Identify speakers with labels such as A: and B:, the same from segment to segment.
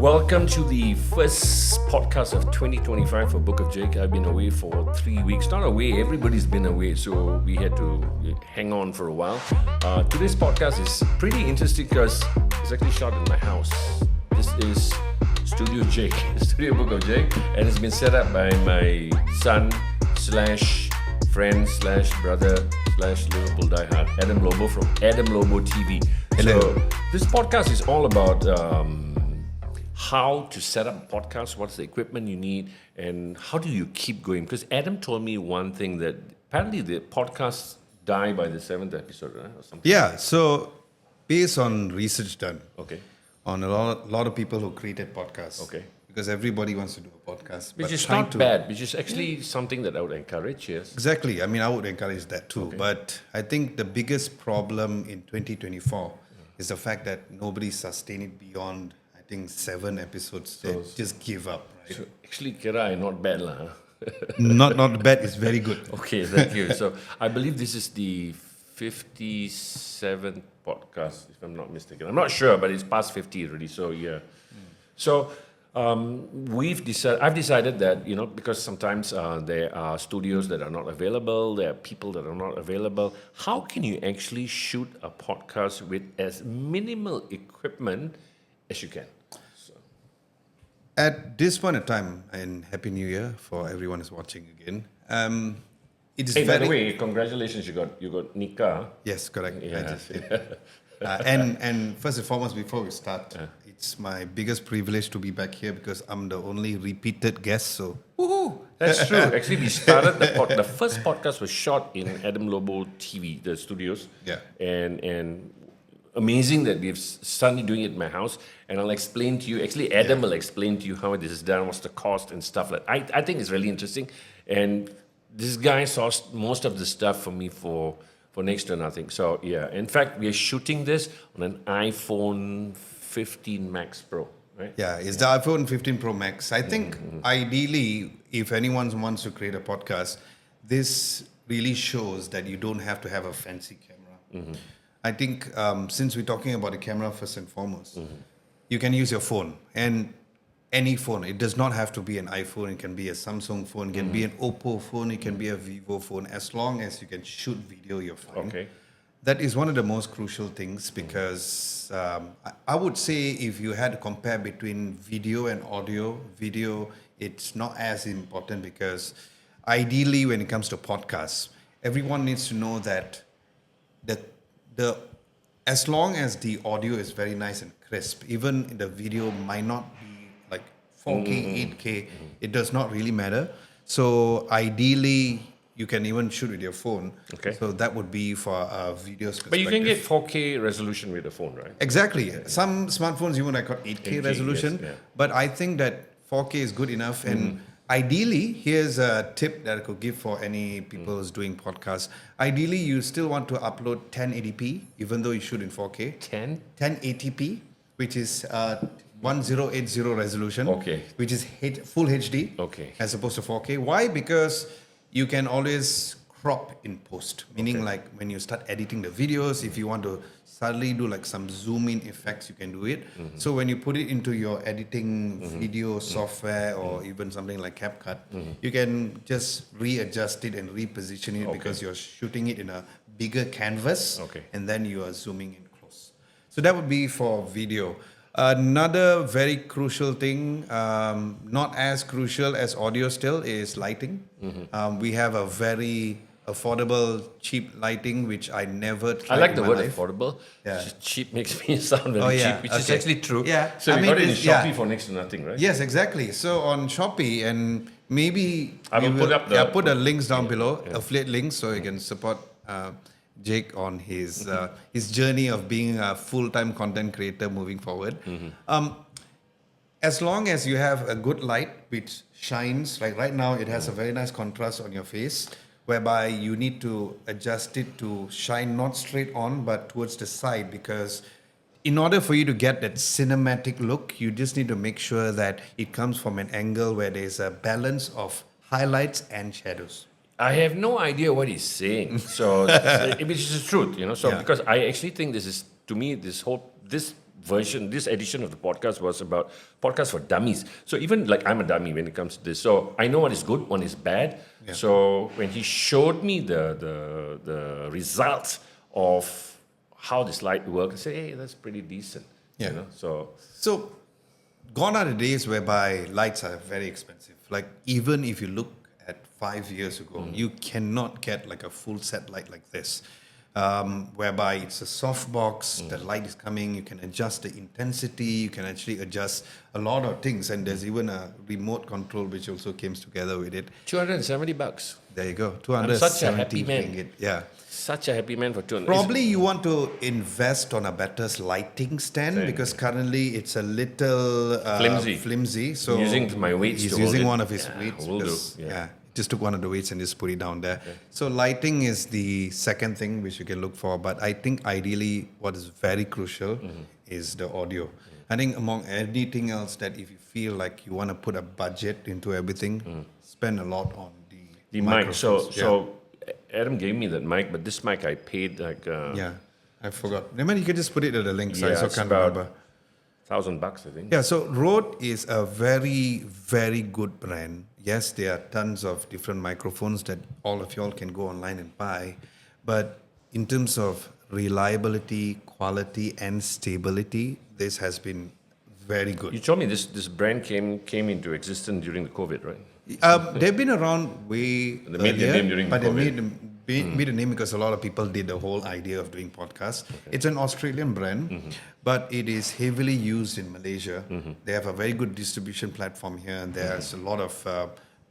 A: Welcome to the first podcast of 2025 for Book of Jake. I've been away for 3 weeks. Not away, everybody's been away, so we had to hang on for a while. Today's podcast is pretty interesting because it's actually shot in my house. This is Studio Jake, Studio Book of Jake, and it's been set up by my son slash friend slash brother slash Liverpool diehard, Adam Lobo from Adam Lobo TV.
B: Hello.
A: So this podcast is all about how to set up a podcast, what's the equipment you need, and how do you keep going? Because Adam told me one thing that apparently the podcasts die by the 7th episode, right? Or something.
B: Yeah, so based on research done
A: Okay.
B: on a lot of people who created podcasts.
A: Okay.
B: Because everybody wants to do a podcast.
A: Which
B: but
A: is
B: trying
A: not
B: to-
A: bad, which is actually something that I would encourage, yes.
B: Exactly. I mean, I would encourage that too.
A: Okay.
B: But I think the biggest problem in 2024 is the fact that nobody sustained it beyond, I think, 7 episodes. They just give up, right?
A: So actually, Kira, not bad lah. Huh?
B: Not bad. It's very good.
A: Okay, thank you. So I believe this is the 57th podcast, if I'm not mistaken. I'm not sure, but it's past 50 already. So yeah. So I've decided that, because sometimes there are studios that are not available, there are people that are not available. How can you actually shoot a podcast with as minimal equipment as you can? So,
B: At this point in time, and Happy New Year for everyone who's watching again. It is
A: hey, by
B: very
A: the way, congratulations! You got Nika.
B: Yes, correct. I
A: Yeah.
B: just did. And first and foremost, before we start, it's my biggest privilege to be back here because I'm the only repeated guest. So,
A: Woohoo! That's true. Actually, we started the first podcast was shot in Adam Lobo TV, the studios.
B: Yeah.
A: And amazing that we've suddenly doing it in my house. And I'll explain to you. Actually, Adam will explain to you how this is done, what's the cost and stuff like. I think it's really interesting. And this guy sourced most of the stuff for me for next to nothing. So yeah. In fact, we are shooting this on an iPhone 15 Max Pro. Right?
B: yeah, it's the iPhone 15 Pro Max. I think ideally, if anyone wants to create a podcast, this really shows that you don't have to have a fancy camera. I think since we're talking about the camera first and foremost, you can use your phone and any phone. It does not have to be an iPhone. It can be a Samsung phone. It can be an Oppo phone. It can be a Vivo phone. As long as you can shoot video, you're fine.
A: Okay.
B: That is one of the most crucial things because I would say if you had to compare between video and audio, video, it's not as important because ideally when it comes to podcasts, everyone needs to know that the as long as the audio is very nice and crisp, even the video might not be like 4K, 8K, it does not really matter. So ideally, you can even shoot with your phone.
A: Okay.
B: So that would be for a video perspective.
A: But you can get 4K resolution with the phone, right?
B: Exactly. Some smartphones even I got 8K
A: 8K,
B: resolution.
A: yes, yeah.
B: But I think that 4K is good enough. And ideally, here's a tip that I could give for any people who's doing podcasts. Ideally, you still want to upload 1080p, even though you shoot in 4K. 1080p, which is 1080 resolution.
A: Okay.
B: Which is full HD.
A: Okay.
B: As opposed to 4K. Why? Because you can always crop in post, meaning like when you start editing the videos, if you want to suddenly do like some zoom in effects, you can do it. So when you put it into your editing video software or even something like CapCut, you can just readjust it and reposition it because you're shooting it in a bigger canvas and then you are zooming in close. So that would be for video. Another very crucial thing, not as crucial as audio still, is lighting. We have a very affordable, cheap lighting, which I never tried
A: I like
B: in
A: the
B: my
A: word
B: life.
A: affordable.
B: Yeah.
A: Cheap makes me sound very cheap, which is
B: okay.
A: actually true.
B: Yeah.
A: So
B: I
A: we
B: mean,
A: got it in
B: it's-
A: Shopee
B: yeah.
A: for next to nothing, right?
B: Yes, exactly. So on Shopee, and maybe
A: I will put up the-
B: put the links down below, affiliate links, so you can support Jake on his journey of being a full-time content creator moving forward. As long as you have a good light which shines, like right now it has a very nice contrast on your face, whereby you need to adjust it to shine not straight on but towards the side, because in order for you to get that cinematic look, you just need to make sure that it comes from an angle where there's a balance of highlights and shadows.
A: I have no idea what he's saying. So, which is the truth, So,
B: Yeah.
A: because I actually think this is, to me, this version, this edition of the podcast was about podcast for dummies. So even like I'm a dummy when it comes to this. So I know what is good, what is bad.
B: Yeah.
A: So when he showed me the results of how this light works, I said, hey, that's pretty decent.
B: Yeah.
A: You know? So
B: So, gone are the days whereby lights are very expensive. Like, even if you look at 5 years ago, you cannot get like a full set light like this, whereby it's a soft box, the light is coming, you can adjust the intensity, you can actually adjust a lot of things, and there's even a remote control which also came together with it.
A: $270.
B: There you go,
A: I'm such a happy
B: 270
A: man.
B: ringgit. Yeah.
A: Such a happy man for 200.
B: Probably you want to invest on a better lighting stand because currently it's a little flimsy. So
A: Using my weights
B: he's
A: to hold
B: using
A: it.
B: one of his
A: Yeah,
B: weights.
A: will do.
B: Because,
A: Yeah.
B: just took one of the weights and just put it down there. So lighting is the second thing which you can look for. But I think ideally what is very crucial is the audio. I think among anything else that if you feel like you want to put a budget into everything, spend a lot on
A: The mic. So
B: microphones.
A: so Adam gave me that mic, but this mic I paid like
B: Yeah, I forgot. Never mind, you can just put it at the link. So I
A: Yeah,
B: also
A: it's
B: can't
A: about
B: remember.
A: $1,000, I think.
B: Yeah, so Rode is a very, very good brand. Yes, there are tons of different microphones that all of y'all can go online and buy. But in terms of reliability, quality, and stability, this has been very good.
A: You told me this brand came into existence during the COVID, right?
B: They've been around way
A: They made their
B: earlier,
A: name during
B: but
A: COVID.
B: they made a name because a lot of people did the whole idea of doing podcasts. It's an Australian brand, but it is heavily used in Malaysia. They have a very good distribution platform here, and there's a lot of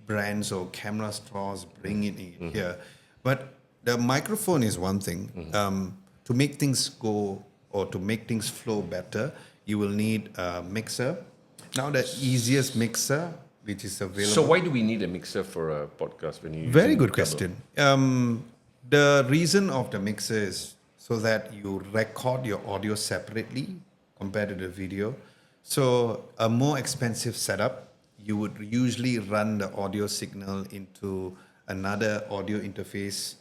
B: brands or camera stores bringing it here. But the microphone is one thing. To make things go or to make things flow better, you will need a mixer. Now, the easiest mixer which is available.
A: So why do we need a mixer for a podcast when you?
B: Very good question. The reason of the mixer is so that you record your audio separately compared to the video. So a more expensive setup, you would usually run the audio signal into another audio interface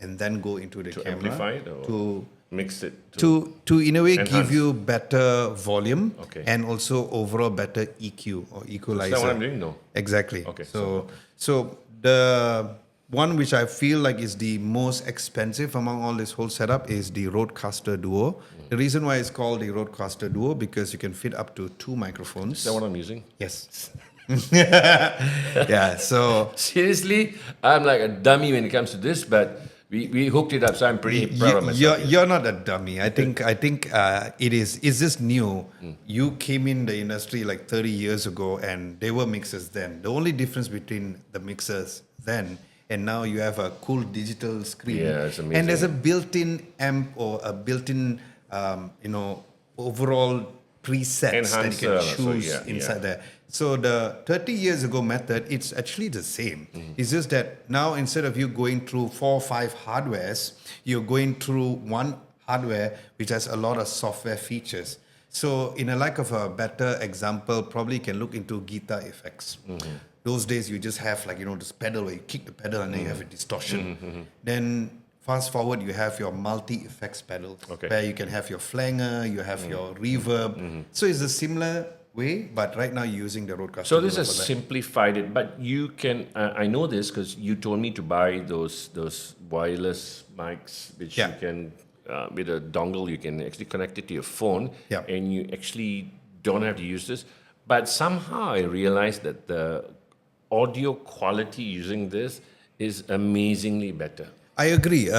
B: and then go into the
A: To
B: camera
A: amplify it or
B: to
A: mix it
B: to in a way
A: enhance.
B: give you better volume
A: Okay.
B: and also overall better EQ or equalizer.
A: Is that what I'm doing? No.
B: Exactly.
A: Okay,
B: So the one which I feel like is the most expensive among all this whole setup is the Rodecaster Duo. The reason why it's called the Rodecaster Duo because you can fit up to 2 microphones.
A: Is that what I'm using?
B: Yes. Yeah. So
A: Seriously, I'm like a dummy when it comes to this, but we hooked it up, so I'm pretty proud of myself.
B: you're not a dummy. I think it is. It's just new. You came in the industry like 30 years ago, and there were mixers then. The only difference between the mixers then and now you have a cool digital screen.
A: Yeah, it's amazing.
B: And there's a built-in amp or a built-in, overall presets that you
A: Enhancer,
B: can
A: so
B: choose
A: yeah,
B: inside there. So the 30 years ago method, it's actually the same. It's just that now instead of you going through 4 or 5 hardwares, you're going through one hardware which has a lot of software features. So in a lack of a better example, probably you can look into guitar effects. Those days you just have like, this pedal where you kick the pedal and then you have a distortion. Then fast forward, you have your multi-effects pedal where you can have your flanger, you have your reverb. So it's a similar way, but right now you're using the Rodecaster.
A: So this
B: Duo
A: has
B: for that.
A: simplified it, but you can. I know this because you told me to buy those wireless mics, which
B: Yeah.
A: you can with a dongle you can actually connect it to your phone,
B: Yeah.
A: and you actually don't have to use this. But somehow I realized that the audio quality using this is amazingly better.
B: I agree.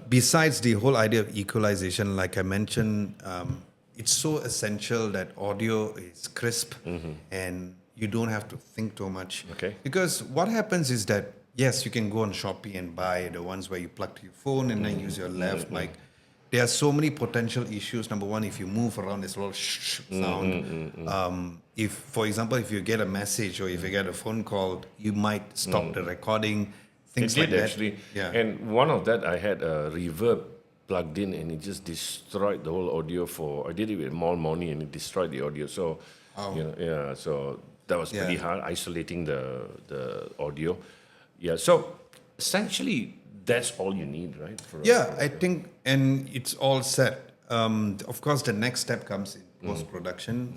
B: Besides the whole idea of equalization, like I mentioned, it's so essential that audio is crisp and you don't have to think too much.
A: Okay.
B: Because what happens is that, yes, you can go on Shopee and buy the ones where you plug to your phone and then use your left mic. There are so many potential issues. Number one, if you move around, there's a lot of sound. If, for example, if you get a message or if you get a phone call, you might stop the recording. Things
A: It
B: like
A: did
B: that.
A: actually.
B: Yeah.
A: And one of that, I had a reverb plugged in, and it just destroyed the whole audio. I did it with more money, and it destroyed the audio. So, so that was pretty hard isolating the audio. Yeah. So essentially, that's all you need, right?
B: Yeah, I think, and it's all set. Of course, the next step comes in post production.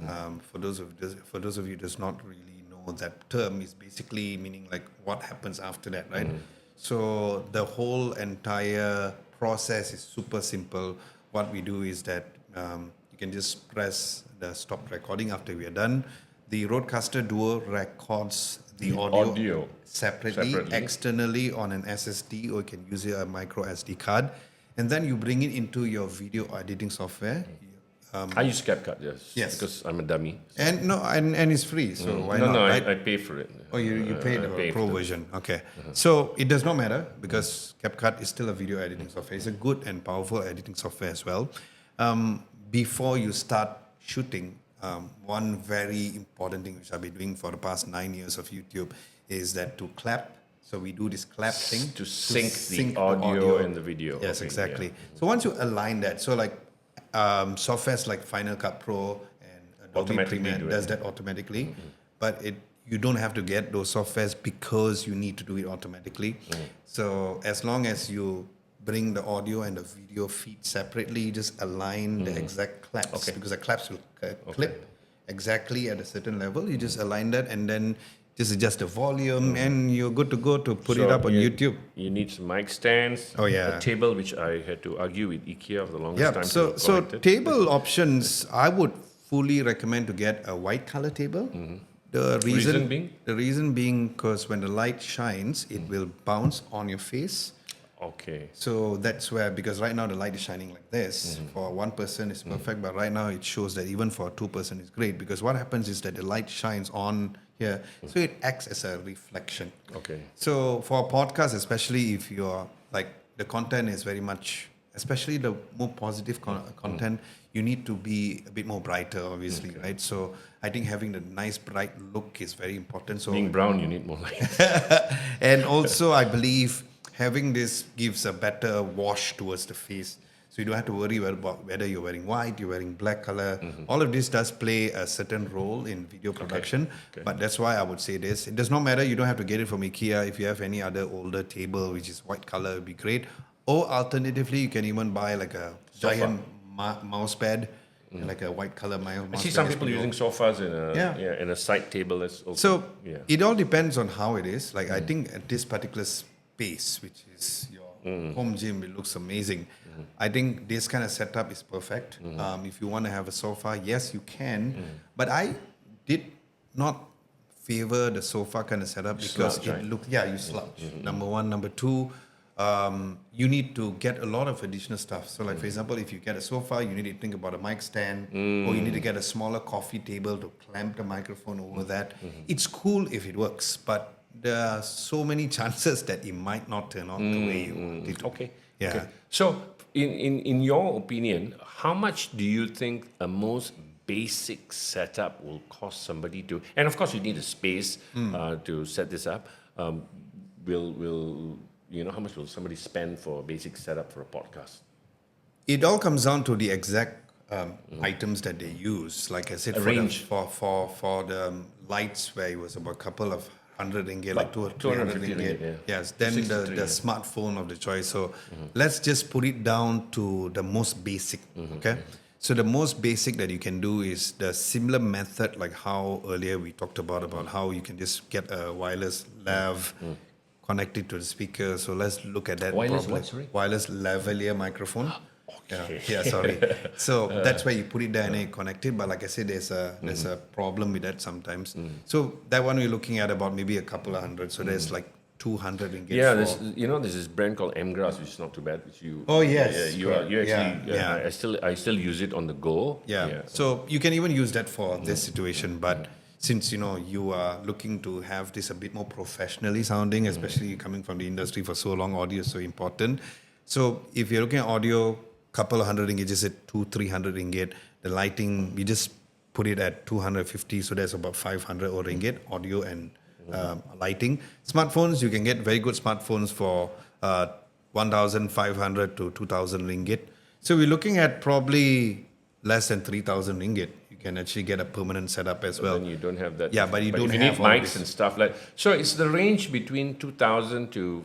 B: For those of you who does not really know that term, is basically meaning like what happens after that, right? So the whole entire process is super simple. What we do is that you can just press the stop recording after we are done. The Rodecaster Duo records the audio separately, externally on an SSD, or you can use a micro SD card, and then you bring it into your video editing software.
A: I use CapCut, yes.
B: Yes.
A: Because I'm a dummy. So.
B: And it's free, so why
A: no,
B: not?
A: No,
B: right?
A: I pay for it.
B: Oh, you paid the pro version. Okay. So it does not matter because CapCut is still a video editing software. It's a good and powerful editing software as well. Before you start shooting, one very important thing which I've been doing for the past 9 years of YouTube is that to clap. So we do this clap thing
A: to sync the audio and the video.
B: Yes,
A: okay,
B: exactly.
A: Yeah.
B: So once you align that, so like softwares like Final Cut Pro and Adobe Premiere does that automatically, but you don't have to get those softwares because you need to do it automatically. So as long as you bring the audio and the video feed separately, you just align the exact claps because the claps will clip exactly at a certain level. You just align that and then just adjust the volume and you're good to go to put it up on YouTube.
A: You need some mic stands. A table, which I had to argue with IKEA for the longest time.
B: So table options, I would fully recommend to get a white color table. The reason being because when the light shines, it will bounce on your face.
A: Okay.
B: So that's where, because right now the light is shining like this. For one person it's perfect, but right now it shows that even for a 2-person it's great, because what happens is that the light shines on here, so it acts as a reflection.
A: Okay.
B: So for a podcast, especially if you're like the content is very much, especially the more positive content, you need to be a bit more brighter, obviously, right? So I think having the nice bright look is very important. So
A: being brown, you need more light.
B: And also I believe having this gives a better wash towards the face. So you don't have to worry about whether you're wearing white, you're wearing black color. All of this does play a certain role in video production. But that's why I would say this. It does not matter. You don't have to get it from IKEA. If you have any other older table, which is white color, it would be great. Or alternatively, you can even buy like a giant mouse pad, like a white color mouse pad.
A: I see some people using sofas in a side table.
B: So it all depends on how it is. Like I think at this particular space, which is your home gym, it looks amazing. I think this kind of setup is perfect. If you want to have a sofa, yes, you can. But I did not favor the sofa kind of setup because it looked, you slouch. Number one. Number two, you need to get a lot of additional stuff. So like, for example, if you get a sofa, you need to think about a mic stand, or you need to get a smaller coffee table to clamp the microphone over that. It's cool if it works, but there are so many chances that it might not turn out the way you want it to.
A: Okay.
B: So
A: in your opinion, how much do you think a most basic setup will cost somebody to, and of course you need a space to set this up, will how much will somebody spend for a basic setup for a podcast?
B: It all comes down to the exact items that they use. Like I said, for the lights, where it was about a couple of 100 ringgit, like 200 ringgit. Yes, then the smartphone of the choice. So let's just put it down to the most basic. Okay. So the most basic that you can do is the similar method, like how earlier we talked about how you can just get a wireless lav, connect it to the speaker. So let's look at that. Wireless lavalier microphone. Sorry. So that's where you put it there and you connect it. But like I said, there's a problem with that sometimes. So that one we're looking at about maybe a couple of hundred. So there's like 200 ringgit.
A: Yeah, there's this brand called M-Grass, which is not too bad. Which you.
B: Oh yes.
A: You actually. I still use it on the go.
B: Yeah. So you can even use that for this situation, but. Since you are looking to have this a bit more professionally sounding, especially coming from the industry for so long, audio is so important. So if you're looking at audio, couple of 100 ringgit, just at 200-300 ringgit. The lighting, we just put it at 250, so that's about 500 ringgit, audio and lighting. Smartphones, you can get very good smartphones for 1,500 to 2,000 ringgit. So we're looking at probably less than 3,000 ringgit. Can actually get a permanent setup as well.
A: Then you don't have that.
B: Yeah, but you don't
A: have mics and stuff like. So it's the range between 2,000 to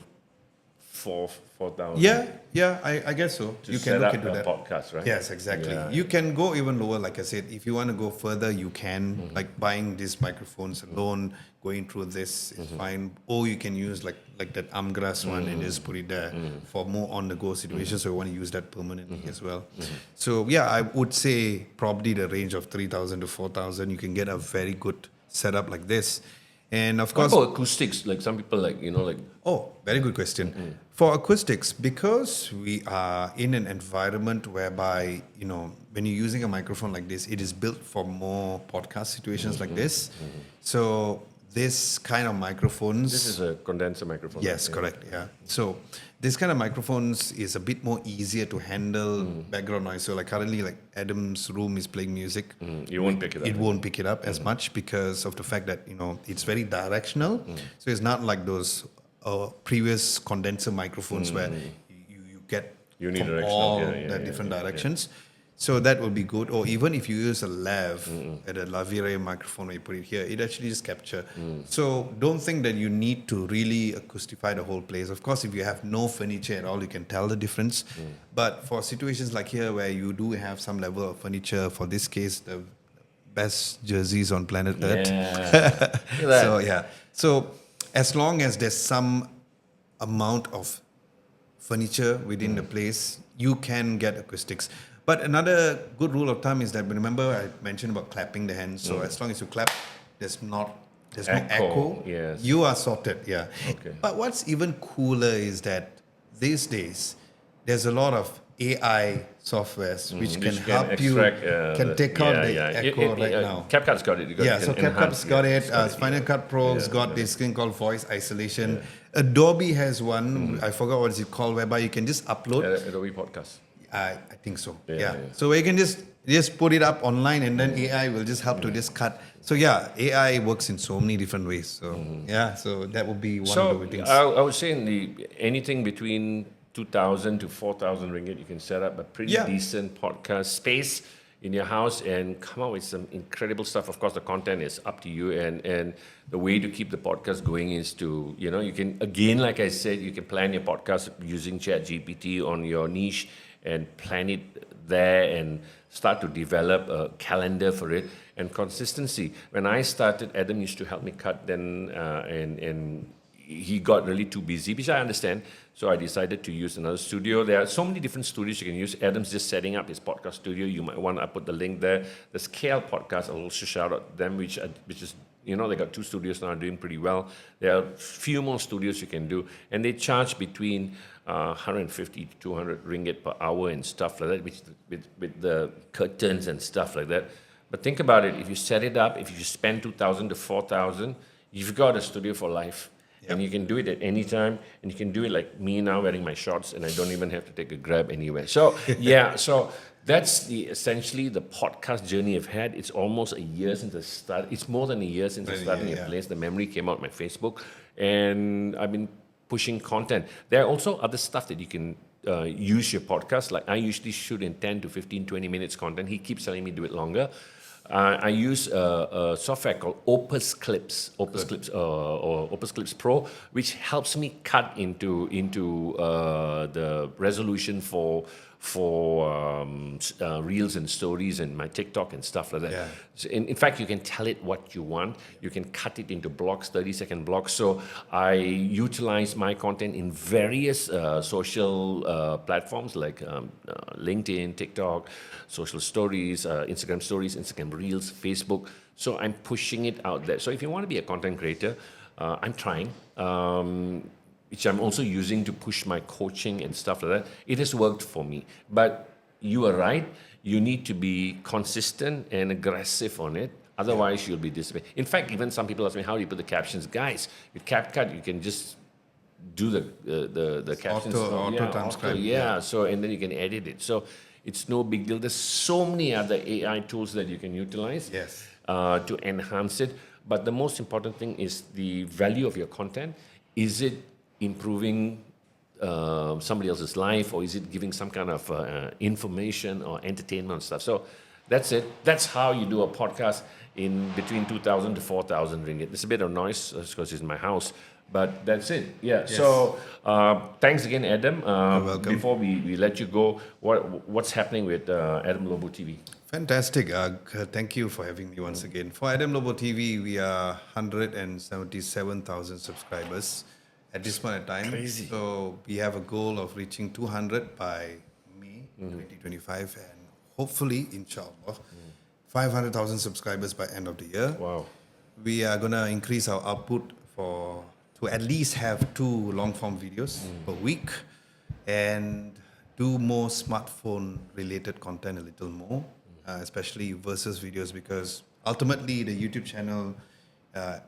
A: 4,000.
B: Yeah, I guess so.
A: To
B: You
A: set
B: can look
A: up
B: into
A: a
B: that.
A: podcast, right?
B: Yes, exactly.
A: Yeah.
B: You can go even lower, like I said. If you want to go further, you can. Like buying these microphones alone, going through this is fine. Or you can use like that armgrass one and just put it there for more on-the-go situations. So you want to use that permanently as well. So yeah, I would say probably the range of 3,000 to 4,000. You can get a very good setup like this. And of
A: What
B: course,
A: about acoustics? Like some people like
B: oh, very good question. For acoustics, because we are in an environment whereby, when you're using a microphone like this, it is built for more podcast situations like this. So this kind of microphones.
A: this is a condenser microphone.
B: Yes,
A: right?
B: correct. Yeah. So this kind of microphones is a bit more easier to handle background noise. So like currently, like Adam's room is playing music.
A: You won't pick it up.
B: It won't pick it up as much because of the fact that it's very directional. So it's not like those previous condenser microphones where you get
A: You need
B: from
A: directional,
B: all
A: yeah,
B: the different directions. So that will be good. Or even if you use a lav at a lavalier microphone, where you put it here, it actually just capture. So don't think that you need to really acoustify the whole place. Of course, if you have no furniture at all, you can tell the difference. But for situations like here where you do have some level of furniture, for this case, the best jerseys on planet Earth.
A: Yeah. Look at that.
B: So yeah. So as long as there's some amount of furniture within the place, you can get acoustics. But another good rule of thumb is that, remember I mentioned about clapping the hands. So as long as you clap, there's no echo.
A: Yes.
B: You are sorted. Yeah.
A: Okay.
B: But what's even cooler is that these days there's a lot of AI softwares which can help you take out the echo right now.
A: CapCut's got it.
B: So CapCut's got it. Final Cut Pro's got this thing called voice isolation. Adobe has one. I forgot what it's called, whereby you can just upload.
A: Adobe Podcast.
B: I think so.
A: Yeah,
B: Yeah.
A: yeah.
B: So you can just put it up online, and then AI will just help to just cut. So yeah, AI works in so many different ways. So yeah, so that would be one of the things.
A: I would say anything between 2,000 to 4,000 ringgit, you can set up a pretty decent podcast space in your house and come up with some incredible stuff. Of course, the content is up to you, and the way to keep the podcast going is to, you can, again, like I said, you can plan your podcast using ChatGPT on your niche and plan it there and start to develop a calendar for it. And consistency. When I started, Adam used to help me cut then, and he got really too busy, which I understand. So I decided to use another studio. There are so many different studios you can use. Adam's just setting up his podcast studio. You might want to put the link there. The Scale Podcast, I'll also shout out them, which is, they got 2 studios now doing pretty well. There are a few more studios you can do, and they charge between 150 to 200 ringgit per hour and stuff like that, which with the curtains and stuff like that. But think about it, if you set it up, if you spend 2,000 to 4,000, you've got a studio for life. Yep. And you can do it at any time, and you can do it like me now wearing my shorts, and I don't even have to take a Grab anywhere. So yeah, so that's essentially the podcast journey I've had. It's almost a year since I started. It's more than a year since I started in place. The memory came out on my Facebook, and I've been pushing content. There are also other stuff that you can use your podcast. Like I usually shoot in 10 to 15, 20 minutes content. He keeps telling me do it longer. I use a software called Opus Clips or Opus Clips Pro, which helps me cut into the resolution for reels and stories and my TikTok and stuff like that.
B: Yeah.
A: So in fact, you can tell it what you want. You can cut it into blocks, 30-second blocks. So I utilize my content in various social platforms like LinkedIn, TikTok, social stories, Instagram stories, Instagram reels, Facebook. So I'm pushing it out there. So if you want to be a content creator, I'm trying. Which I'm also using to push my coaching and stuff like that. It has worked for me. But you are right. You need to be consistent and aggressive on it. Otherwise, you'll be disappointed. In fact, even some people ask me, how do you put the captions? Guys, with CapCut, you can just do the captions.
B: Auto transcribe.
A: Yeah, so, and then you can edit it. So it's no big deal. There's so many other AI tools that you can utilize to enhance it. But the most important thing is the value of your content. Is it improving somebody else's life, or is it giving some kind of information or entertainment stuff? So that's it. That's how you do a podcast in between 2,000 to 4,000 ringgit. There's a bit of noise because it's in my house, But that's it. Yeah. So thanks again, Adam.
B: welcome.
A: Before we let you go, what's happening with Adam Lobo TV?
B: Fantastic. Thank you for having me once again. For Adam Lobo TV, we are 177,000 subscribers at this point in time.
A: Crazy.
B: So we have a goal of reaching 200 by May 2025, and hopefully, inshallah, 500,000 subscribers by end of the year.
A: Wow.
B: We are gonna increase our output to at least have 2 long form videos per week, and do more smartphone related content a little more, especially versus videos, because ultimately the YouTube channel,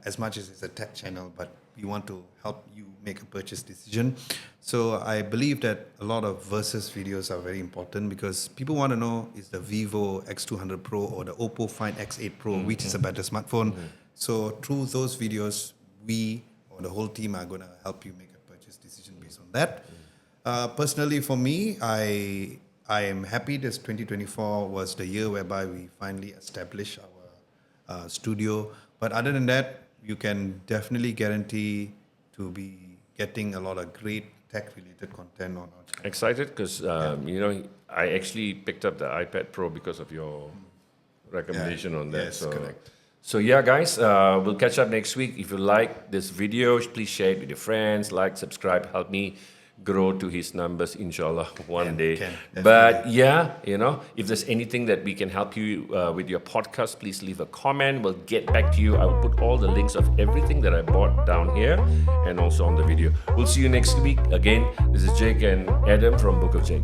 B: as much as it's a tech channel, but we want to help you make a purchase decision. So I believe that a lot of versus videos are very important, because people want to know, is the Vivo X200 Pro or the Oppo Find X8 Pro, which is a better smartphone? So through those videos, we or the whole team are going to help you make a purchase decision based on that. Personally, for me, I am happy this 2024 was the year whereby we finally established our studio. But other than that, you can definitely guarantee to be getting a lot of great tech-related content on our channel.
A: Excited because I actually picked up the iPad Pro because of your recommendation on that.
B: Yes, correct.
A: So yeah, guys, we'll catch up next week. If you like this video, please share it with your friends. Like, subscribe, help me grow to his numbers, inshallah, one day. But yeah, if there's anything that we can help you with your podcast, please leave a comment. We'll get back to you. I will put all the links of everything that I bought down here and also on the video. We'll see you next week. Again, this is Jake and Adam from Book of Jake.